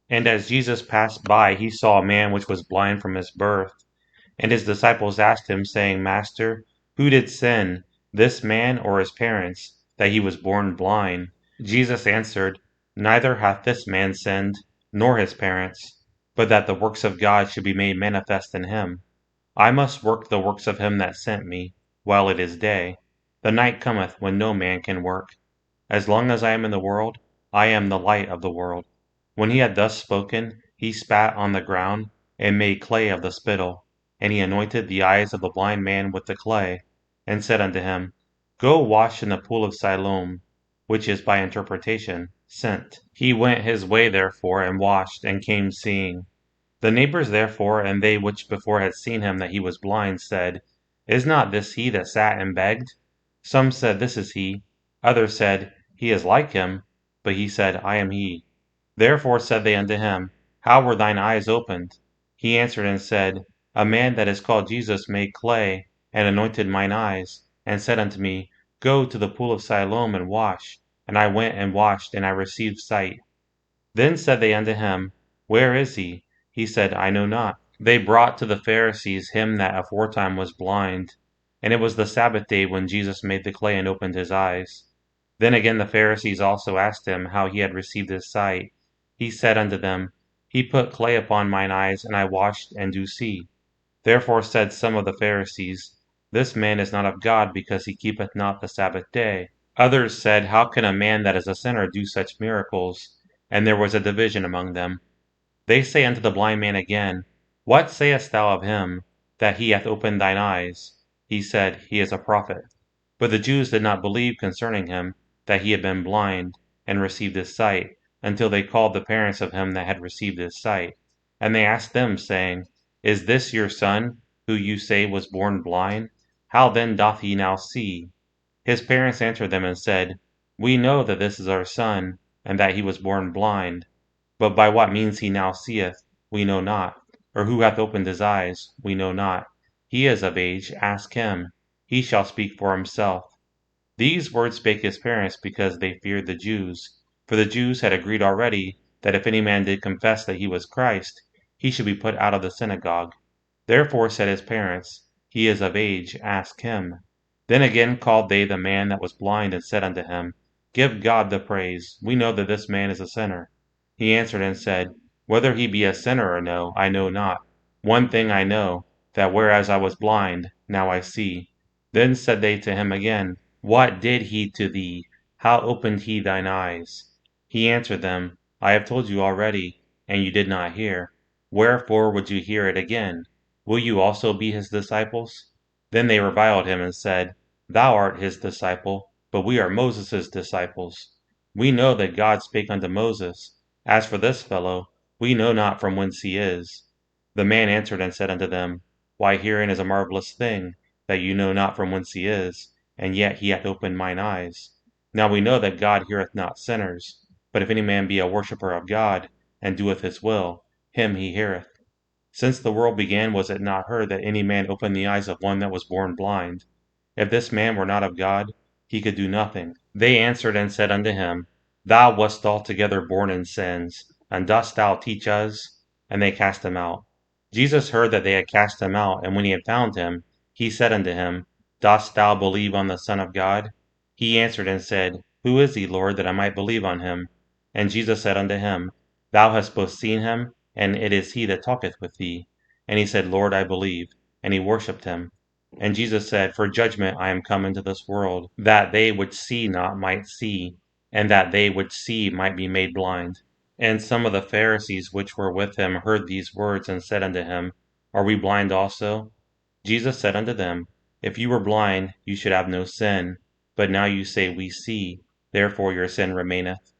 And as Jesus passed by, he saw a man which was blind from his birth. And his disciples asked him, saying, Master, who did sin, this man or his parents, that he was born blind? Jesus answered, Neither hath this man sinned, nor his parents, but that the works of God should be made manifest in him. I must work the works of him that sent me, while it is day. The night cometh when no man can work. As long as I am in the world, I am the light of the world. When he had thus spoken, he spat on the ground, and made clay of the spittle. And he anointed the eyes of the blind man with the clay, and said unto him, Go wash in the pool of Siloam, which is by interpretation, sent. He went his way therefore, and washed, and came seeing. The neighbors therefore, and they which before had seen him that he was blind, said, Is not this he that sat and begged? Some said, This is he. Others said, He is like him. But he said, I am he. Therefore said they unto him, How were thine eyes opened? He answered and said, A man that is called Jesus made clay, and anointed mine eyes, and said unto me, Go to the pool of Siloam and wash. And I went and washed, and I received sight. Then said they unto him, Where is he? He said, I know not. They brought to the Pharisees him that aforetime was blind. And it was the Sabbath day when Jesus made the clay and opened his eyes. Then again the Pharisees also asked him how he had received his sight. He said unto them, He put clay upon mine eyes, and I washed, and do see. Therefore said some of the Pharisees, This man is not of God, because he keepeth not the Sabbath day. Others said, How can a man that is a sinner do such miracles? And there was a division among them. They say unto the blind man again, What sayest thou of him, that he hath opened thine eyes? He said, He is a prophet. But the Jews did not believe concerning him, that he had been blind, and received his sight, until they called the parents of him that had received his sight. And they asked them, saying, Is this your son, who you say was born blind? How then doth he now see? His parents answered them and said, We know that this is our son, and that he was born blind. But by what means he now seeth, we know not, or who hath opened his eyes, we know not. He is of age, ask him. He shall speak for himself. These words spake his parents because they feared the Jews. For the Jews had agreed already that if any man did confess that he was Christ, he should be put out of the synagogue. Therefore said his parents, He is of age, ask him. Then again called they the man that was blind, and said unto him, Give God the praise. We know that this man is a sinner. He answered and said, Whether he be a sinner or no, I know not. One thing I know, that whereas I was blind, now I see. Then said they to him again, What did he to thee? How opened he thine eyes? He answered them, I have told you already, and you did not hear. Wherefore would you hear it again? Will you also be his disciples? Then they reviled him and said, Thou art his disciple, but we are Moses' disciples. We know that God spake unto Moses. As for this fellow, we know not from whence he is. The man answered and said unto them, Why herein is a marvelous thing, that you know not from whence he is, and yet he hath opened mine eyes. Now we know that God heareth not sinners, but if any man be a worshipper of God, and doeth his will, him he heareth. Since the world began was it not heard that any man opened the eyes of one that was born blind? If this man were not of God, he could do nothing. They answered and said unto him, Thou wast altogether born in sins, and dost thou teach us? And they cast him out. Jesus heard that they had cast him out, and when he had found him, he said unto him, Dost thou believe on the Son of God? He answered and said, Who is he, Lord, that I might believe on him? And Jesus said unto him, Thou hast both seen him, and it is he that talketh with thee. And he said, Lord, I believe. And he worshipped him. And Jesus said, For judgment I am come into this world, that they which see not might see, and that they which see might be made blind. And some of the Pharisees which were with him heard these words, and said unto him, Are we blind also? Jesus said unto them, If you were blind, you should have no sin. But now you say, We see, therefore your sin remaineth.